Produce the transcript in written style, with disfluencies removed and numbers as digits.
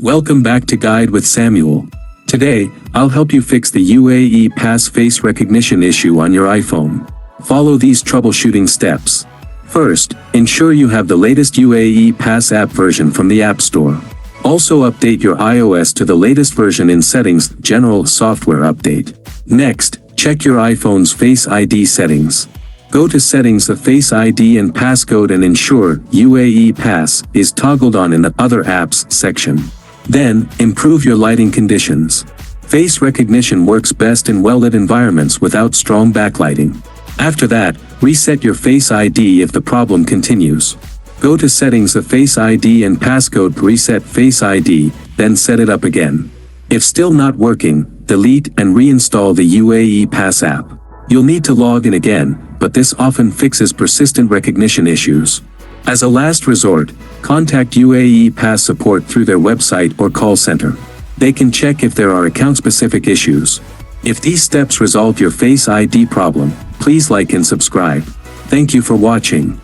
Welcome back to Guide with Samuel. Today, I'll help you fix the UAE Pass Face Recognition issue on your iPhone. Follow these troubleshooting steps. First, ensure you have the latest UAE Pass app version from the App Store. Also update your iOS to the latest version in Settings, General Software Update. Next, check your iPhone's Face ID settings. Go to Settings of Face ID and Passcode and ensure UAE Pass is toggled on in the Other Apps section. Then, improve your lighting conditions. Face recognition works best in well-lit environments without strong backlighting. After that, reset your Face ID if the problem continues. Go to Settings of Face ID and Passcode, reset Face ID, then set it up again. If still not working, delete and reinstall the UAE Pass app. You'll need to log in again, but this often fixes persistent recognition issues. As a last resort, contact UAE Pass support through their website or call center. They can check if there are account-specific issues. If these steps resolve your Face ID problem, please like and subscribe. Thank you for watching.